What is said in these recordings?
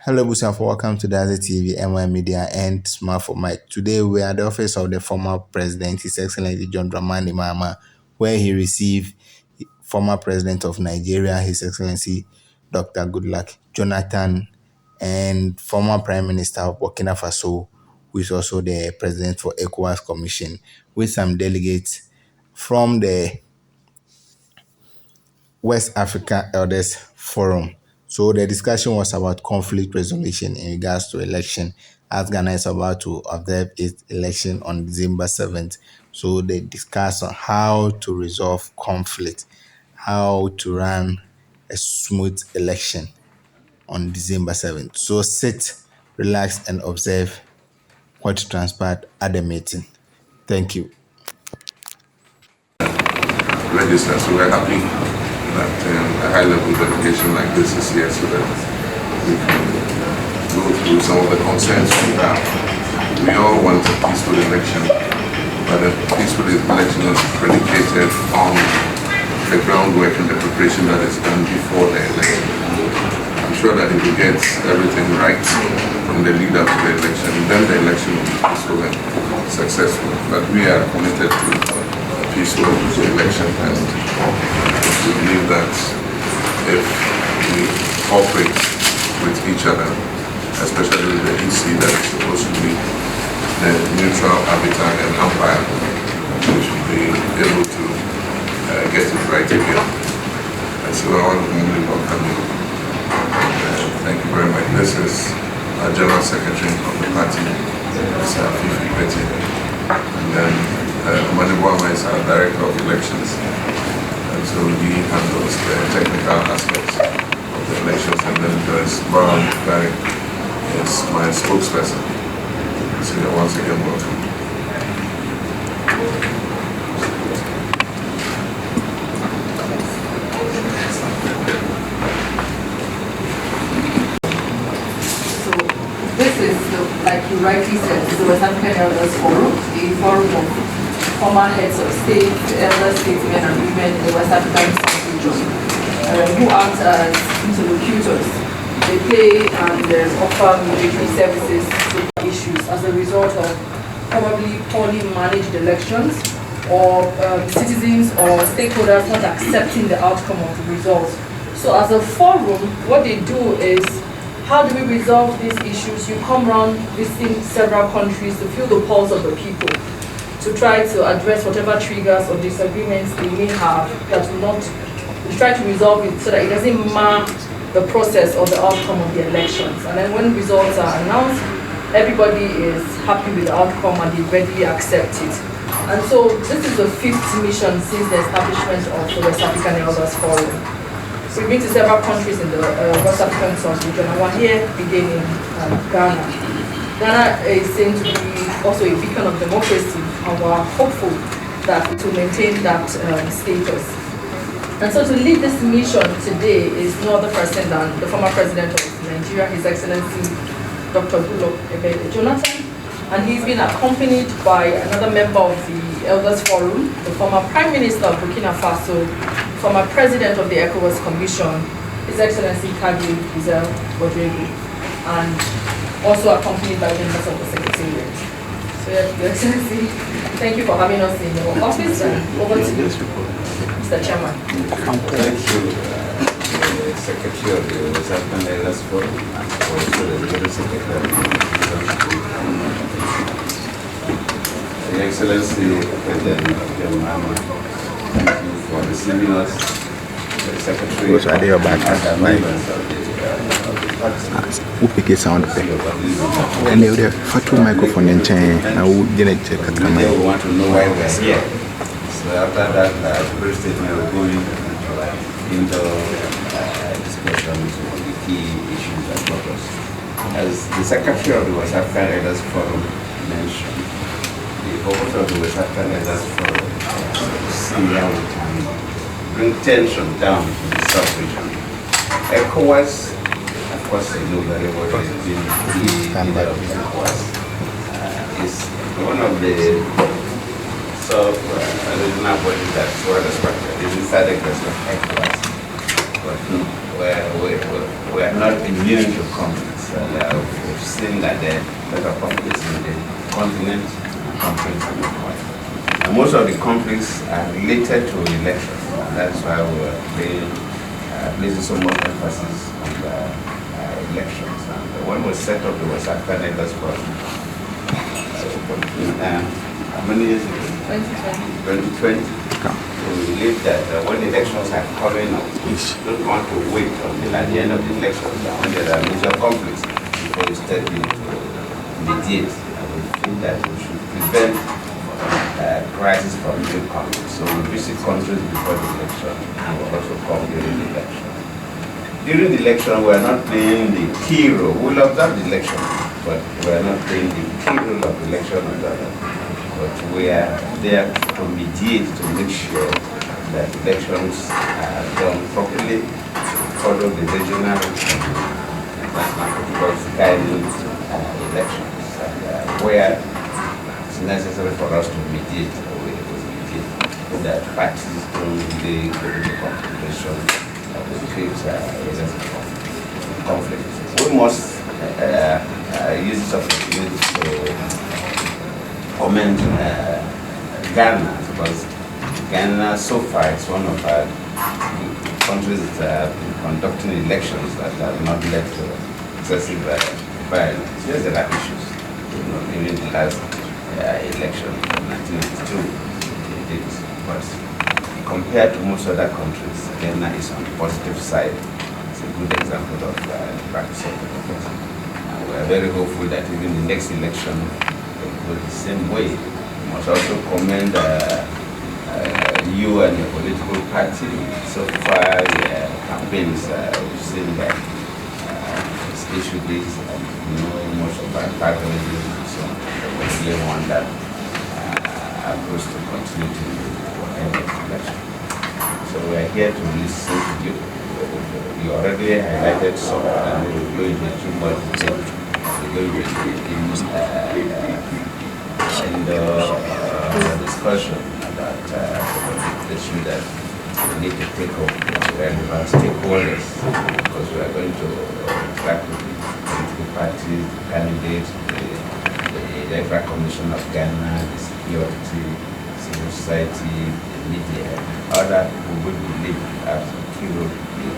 Hello, Busan, welcome to Daza TV, MY Media, and Smart for Mike. Today, we are at the office of the former president, His Excellency John Dramani Mahama, where he received former president of Nigeria, His Excellency Dr. Goodluck Jonathan, and former Prime Minister of Burkina Faso, who is also the president for ECOWAS Commission, with some delegates from the West Africa Elders Forum. So the discussion was about conflict resolution in regards to election, as Ghana is about to observe its election on December 7th. So they discussed on how to resolve conflict, how to run a smooth election on December 7th. So sit, relax, and observe what transpired at the meeting. Thank you. Register, so we're happy that a high-level delegation like this is here so that we can go through some of the concerns we have. We all want a peaceful election, but a peaceful election is predicated on the groundwork and the preparation that is done before the election. I'm sure that if we get everything right from the lead up to the election, then the election will be peaceful and successful. But we are committed to peaceful election, and we believe that if we cooperate with each other, especially with the EC that is supposed to be the neutral arbiter and umpire, we should be able to get it right again. And so I want to really welcome you. Thank you very much. This is our General Secretary of the party, Mr. Fifi Betty, and then Mahama is our Director of Elections, and so he handles the technical aspects of the elections, and then there's Brown Gary is my spokesperson. So you're once again welcome. So this is, like you rightly said, the West African Elders Forum, a forum of former heads of state, elder statesmen and women in the West African South region, who act as interlocutors. They play and offer mediatory services to issues as a result of probably poorly managed elections or citizens or stakeholders not accepting the outcome of the results. So as a forum, what they do is, how do we resolve these issues? You come around visiting several countries to feel the pulse of the people, to try to address whatever triggers or disagreements they may have that will not, to try to resolve it so that it doesn't mar the process or the outcome of the elections. And then when results are announced, everybody is happy with the outcome and they readily accept it. And so this is the 5th mission since the establishment of the West African Elders Forum. We've been to several countries in the West African South region, and we're here beginning in Ghana. Ghana is seen to be also a beacon of democracy, and we're hopeful that to maintain that status. And so to lead this mission today is no other person than the former president of Nigeria, His Excellency Dr. Goodluck Jonathan, and he's been accompanied by another member of the Elders Forum, the former Prime Minister of Burkina Faso, former President of the ECOWAS Commission, His Excellency Kadi Rodrigo, and also accompanied by members of the Secretariat. So, Your Excellency, thank you for having us in your office, and over to you, Mr. Chairman. Thank you, Secretary of the West African Elders Forum, and also the Legal Secretary of the Your Excellency, President John Mahama, thank you for receiving us. The Secretary of the members of the Who pick it sound effect? And they would have two microphone in chain. I would generate check at we want to know why we're here. So after that, the brief statement will go into discussions on the key issues that brought us. As the Secretary of the West African Elders Forum mentioned, the purpose of the West African Elders Forum is to see how we can bring tension down in the South region. ECOWAS, of course, you know very well, has been the leader of ECOWAS. Is one of the regional bodies that's well respected. It's inside the question of ECOWAS. But we are not immune to conflicts. We've seen that there are a lot of conflicts in the continent, conflicts in the world. And most of the conflicts are related to elections. And that's why we're placing so much emphasis on the elections. And when we set up the West African Elders Forum, how many years ago? 2020. We believe that when elections are coming up, we don't want to wait until at the end of the elections when there are major conflicts before we step in to mediate. And we feel that we should prevent crisis from new conflicts. So we visit countries before the election and we also come during the election. During the election, we are not playing the key role. We'll observe the election, but we are not playing the key role of the election. But we are there to mediate, to make sure that elections are done properly, follow the regional and national protocols guiding elections. And where it's necessary for us to mediate, we mediate, so that parties don't really go into confrontation that will create conflict. We must use this opportunity to comment Ghana, because Ghana so far is one of our countries that have been conducting elections that have not led to excessive violence. Yes, there are issues. Even the last election in 1992, it did, but compared to most other countries, Ghana is on the positive side. It's a good example of the practice of democracy. And we are very hopeful that even the next election the same way. You must also commend you and your political party. So far, campaigns, we've seen that it's issue based, most of our parties, so we really want that approach to continue to end the election. So we are here to listen to you. You already highlighted some, and we will go into too much detail. We will go into in the discussion about the issue that we need to take up with relevant stakeholders, because we are going to interact with the political parties, the candidates, the Electoral Commission of Ghana, the security, civil society, the media, other people would believe have a key role to play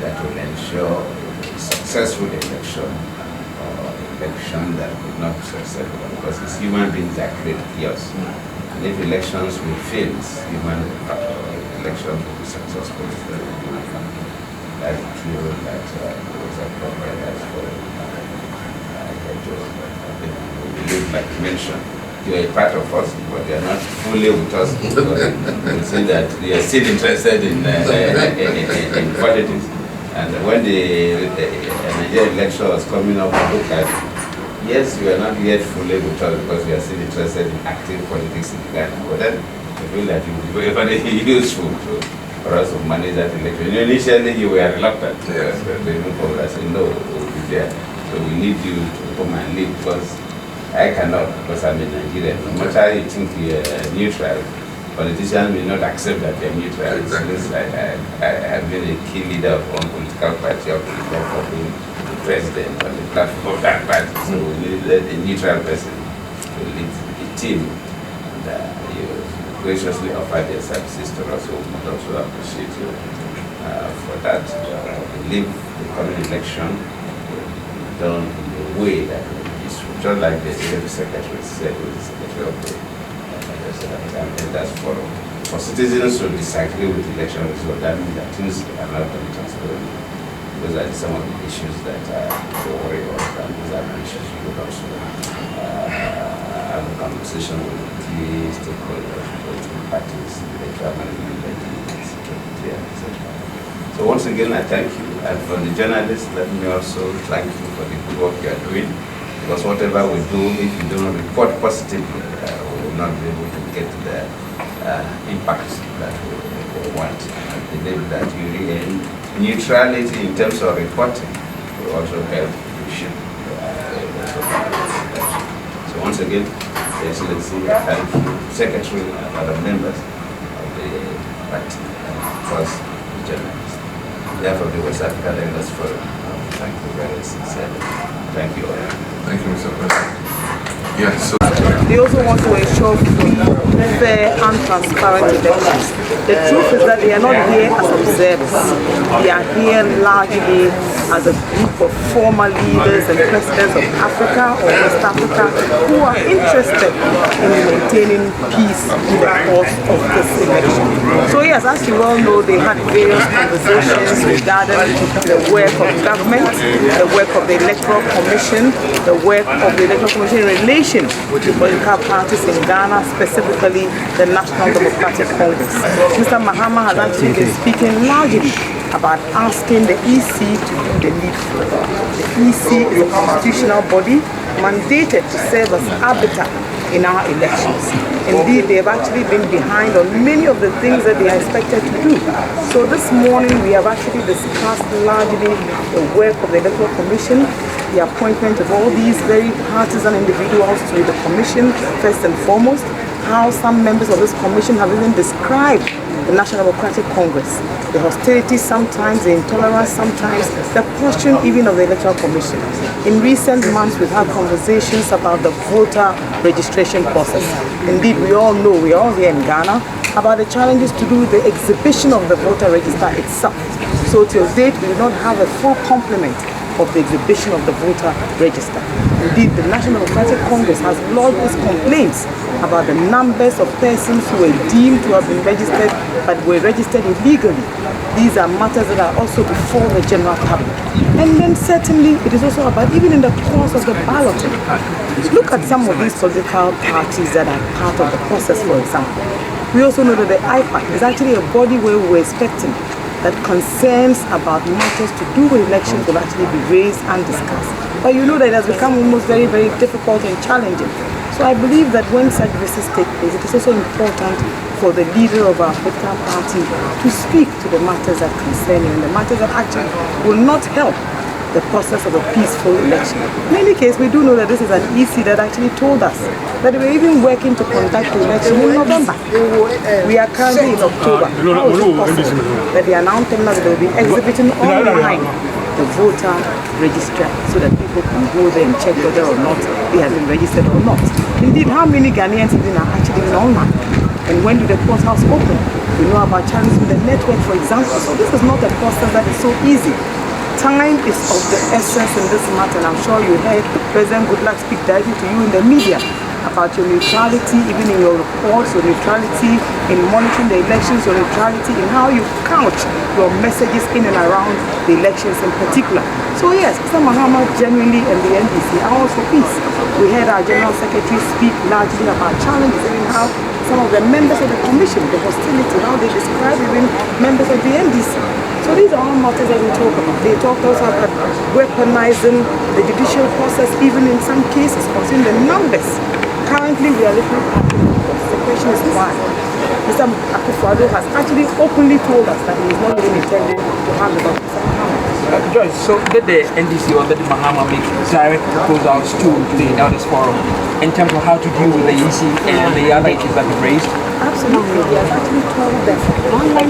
that will ensure a successful election. Election that would not be successful, because it's human beings that create chaos. And if elections will fail, human election will be successful. That's the key role that was appropriate for we believe, like you mentioned, you are a part of us, but they are not fully with us. We see that they are still interested in politics. And when the Nigerian election was coming up, we looked at, yes, we are not yet fully with us because we are still interested in active politics in Ghana. But then we feel that it would be very useful for us to manage that election. Initially, you were reluctant. Yes. I said, no, we'll be there. So we need you to come and lead, because I cannot, because I'm in Nigeria. No matter you think we are neutral, politicians may not accept that they are neutral. Exactly. I have been a key leader of one political party of being the president on the platform of that party. So we need a neutral person to lead the team. And you graciously offered your services to us, so we must also appreciate you for that. I believe the coming election will be done in a way that is just like the Secretary said, with the Secretary of the and that's for citizens to disagree with election results. That means that things are not done transparently. Those are some of the issues that we worry about, and these are the issues we would also have a conversation with the stakeholders, political parties, the government, security, etc. So once again, I thank you, and for the journalists, let me also thank you for the good work you are doing, because whatever we do, if you do not report positively, we will not be able to get the impact that we want. I believe that neutrality in terms of reporting will also help the issue. So once again, Your Excellency, thank you, Secretary and other members of the party, and of course, the journalists. behalf of the West African Elders Forum, thank you very sincerely. Thank you all. Thank you, Mr. President. Yes. So they also want to ensure free, fair, and transparent elections. The truth is that they are not here as observers. They are here largely as a group of former leaders and presidents of Africa or West Africa who are interested in maintaining peace in the course of this election. So yes, as you all know, they had various conversations regarding the work of government, the work of the Electoral Commission, the work of the Electoral Commission in relation with the political parties in Ghana, specifically the National Democratic Congress. Mr. Mahama has actually been speaking largely about asking the EC to do the needful. The EC is a constitutional body mandated to serve as arbiter in our elections. Indeed, they have actually been behind on many of the things that they are expected to do. So this morning we have actually discussed largely the work of the Electoral Commission, the appointment of all these very partisan individuals to the commission, first and foremost, how some members of this commission have even described the National Democratic Congress, the hostility sometimes, the intolerance sometimes, the question even of the Electoral Commission. In recent months, we've had conversations about the voter registration process. Indeed, we all know, we are all here in Ghana, about the challenges to do with the exhibition of the voter register itself. So till date, we do not have a full complement of the exhibition of the voter register. Indeed, the National Democratic Congress has lodged its complaints about the numbers of persons who were deemed to have been registered but were registered illegally. These are matters that are also before the general public. And then certainly it is also about, even in the course of the balloting, look at some of these political parties that are part of the process, for example. We also know that the IPAC is actually a body where we're expecting that concerns about matters to do with elections will actually be raised and discussed. But you know that it has become almost very, very difficult and challenging. So I believe that when such visits take place, it is also important for the leader of our political party to speak to the matters that concern you and the matters that actually will not help the process of a peaceful election. In any case, we do know that this is an EC that actually told us that we're even working to conduct the election in November. We are currently in October. How is it possible that they are now telling us that they will be exhibiting online the voter register so that people can go there and check whether or not they have been registered or not? Indeed, how many Ghanaians even are actually online? And when do the courthouse open? We know about challenges with the network, for example. So this is not a process that is so easy. Time is of the essence in this matter, and I'm sure you heard President Goodluck speak directly to you in the media about your neutrality, even in your reports, your neutrality in monitoring the elections, your neutrality in how you couch your messages in and around the elections in particular. So yes, Mr. Mahama genuinely and the NDC are all for peace. We heard our General Secretary speak largely about challenges and how some of the members of the commission, the hostility, how they describe even members of the NDC. So these are all matters that we talk about. They talk also about weaponizing the judicial process, even in some cases, considering the numbers. Currently, we are looking at the question is why. Mr. Akufo-Addo has actually openly told us that he is not even intending to hand it over to Mr. Mahama. Joyce, so did the NDC or did the Mahama make direct proposals to the Elders Forum in terms of how to deal with the EC and the other issues that you've raised? Absolutely. He has actually told them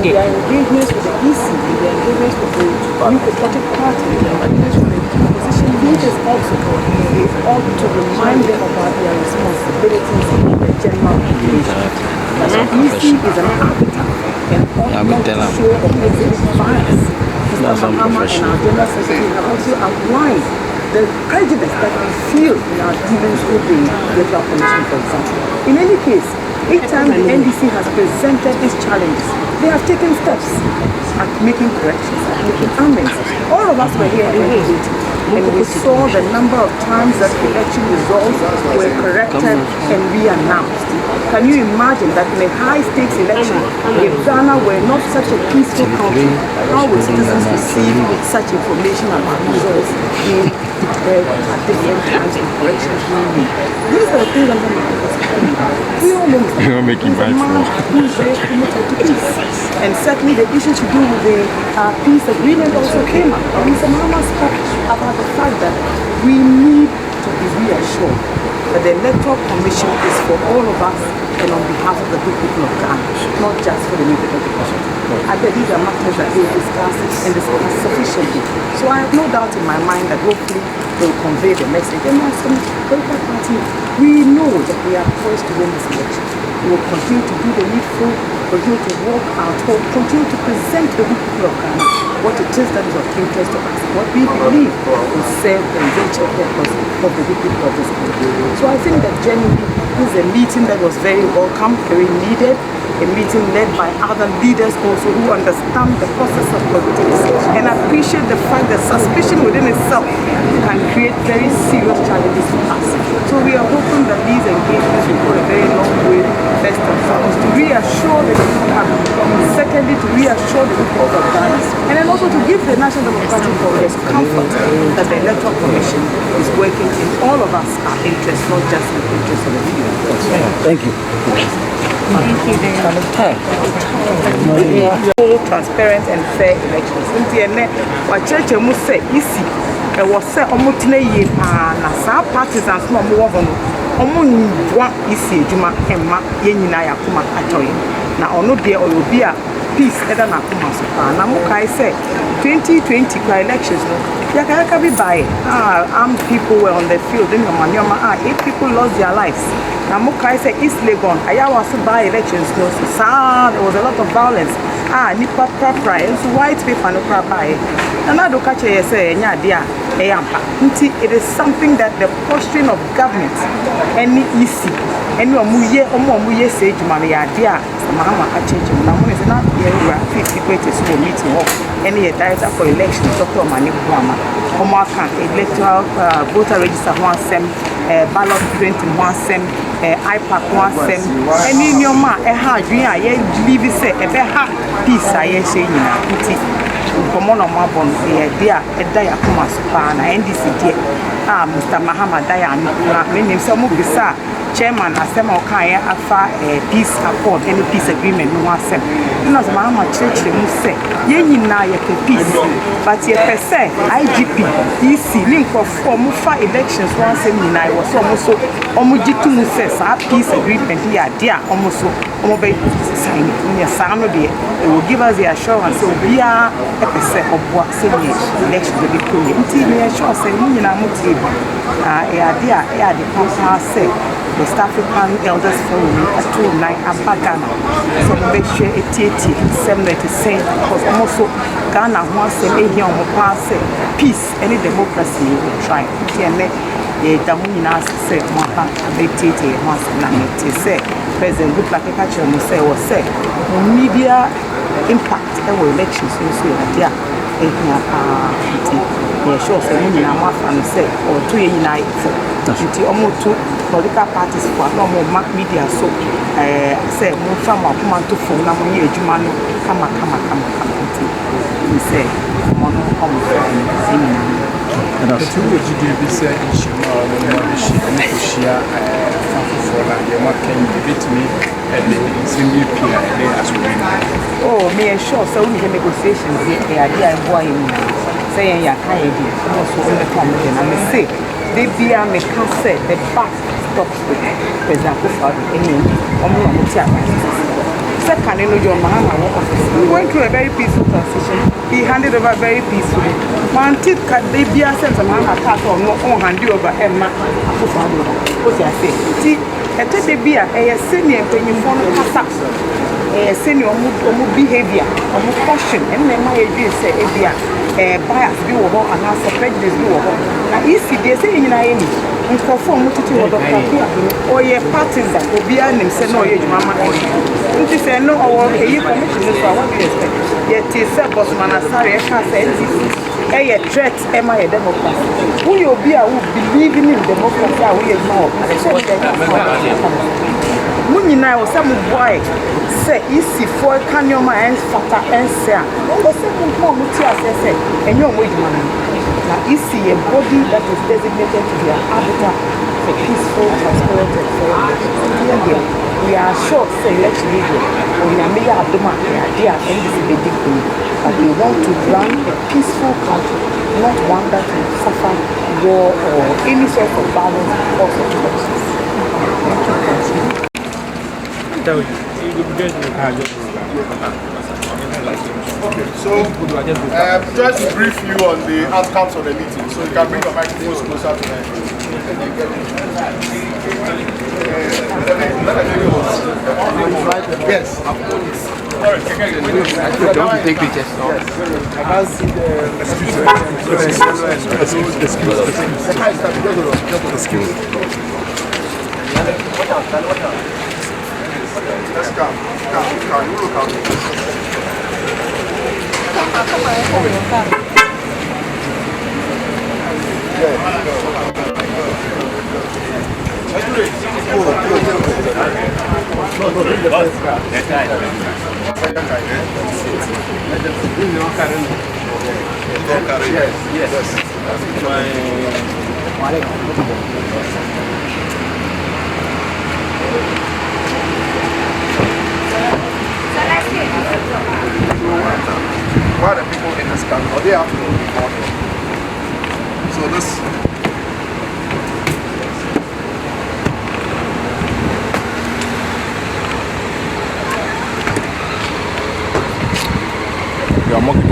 their engagements with the EC, their engagements with the Democratic Party, their engagements with the opposition leaders also, they ought to remind them about their responsibilities in the general population. The EC is an arbiter and ought not to show or exhibit bias. Mr. Mahama and our General Secretary have also outlined the prejudice that we feel in our dealings with the Electoral Commission, for example. In any case, each time the NDC has presented its challenges, they have taken steps at making corrections, at making amendments. All of us were here in 2018, and we saw the number of times that election results were corrected and re-announced. Can you imagine that in a high-stakes election, if Ghana were not such a peaceful country, how would citizens receive such information about results being declared at different times and corrections being made? These are the things I'm going to discuss. We all know Mr. He's a man who is very committed to peace. And certainly the issue to do with the peace agreement also came up. And Mr. Mahama spoke about the fact that we need to be reassured that the Electoral Commission is for all of us and on behalf of the good people of Ghana, not just for the new people. I bet these are matters that they will discuss and discuss sufficiently. So I have no doubt in my mind that hopefully they will convey the message. And as a political party, we know that we are poised to win this election. We will continue to do the needful, continue to work our talk, continue to present to the people of Ghana what it is that is of interest to us, what we believe will serve the eventual purpose of the people of this country. So I think that genuinely this is a meeting that was very welcome, very needed, a meeting led by other leaders also who understand the process of politics and appreciate the fact that suspicion within itself can create very serious challenges for us. So we are hoping that these engagements will go a very long way, first and foremost, to reassure the people of Ghana, secondly, to reassure the people of Ghana, and then also to give the National Democratic Congress comfort that the Electoral Commission is working in all of us our interests, not just in the interests of the people. Thank you. Thank you very much. Full, transparent and fair elections. What church must say, easy. It was said almost a year, and some partisans no more than one easy, Juma, Emma, Yenina, Yakuma, Atoy. Now, no dear, or will be a peace, Eden Akuma. Namukai said 2020 elections. Yakaka be by armed people were on the field in Manioma. 8 people lost their lives. Namukai said East Legon. I was by elections. No, there was a lot of violence. Nipa proper, white people no proper. And I do catch a say, dear, it is something that the posturing of government, any easy, any muye say to Maria, dear, Mahama, I change him. Now, is not here, 50 greatest meeting, any director for elections, Dr. Mani Mahama. Electoral voter register one sem, ballot printing one sem, IPAC one sem. And in your man, a hard dream, I leave it say a better piece. I say, you know, come on, my bond, dear, a diacoma supana, and this is Mr. Mahama Diana, meaning some of the chairman, Asema Okaya, Afa, peace accord, any peace agreement, no one sem. You know, Mahama Church, you say, Yenina, peace, but ye per se, IGP, EC, link of Mufa elections, one seminar was almost so Omujitu says, our peace agreement here, dear, almost so, sign in your sound of it. It will give us the assurance, so we are a percent of what election will be cool. Until we are sure, saying, you know, dear, the council said. West African Elders Forum at 29 Abagana. So we share a TT 796 because also Ghana wants to make young peace, any democracy will try. The Damuna said, Maha, they take once and say, President Goodluck say was said, media impact our elections so yeah. Sure, so many and say, or 2 united. Almost 2 political parties for no more media so say move from a woman to phone na money ejumano come say mono come and as to what you do say ishima no shia for la you can debate me and the single peer as well. Oh, me sure so we negotiations the idea boy say ya kai di so on the come and say they be a say the back stops with President Second, John Mahama we went through a very peaceful transition. He handed over very peacefully. One tip cut they be a sense of Mahama attack or no on hand you over Emma. What I say? See, a tete be a senior when you follow a senior behavior, caution, and then my idea say, bias be over and answer prejudice be over. Now, easy, they say in any conform to or your parties that will be an say no, you mamma. If say no, or a commission is what you expect. Yet, it's a boss man, sorry, I can't say a threat, am I a democrat? Who you be, I would believe in democracy, I will ignore. Munina was some boy say easy for Kanyoma and Fata and Sea. What was some more Mutia said, and your wage money. Now, easy a body that is designated to be an arbiter for peaceful, transparent, and fair. We are sure, say, let's leave it. We are made a doma, they are ending, but we want to run a peaceful country, not one that will suffer war or any sort of violence or situations. Thank you. Okay, so just to brief you on the outcomes of the meeting, so you can bring your microphones closer to them. Yes. Sorry, Don't take pictures. I can't see the. Excuse. Let's come. You look out. Why the people in this country, they have to know before. So this. You are more than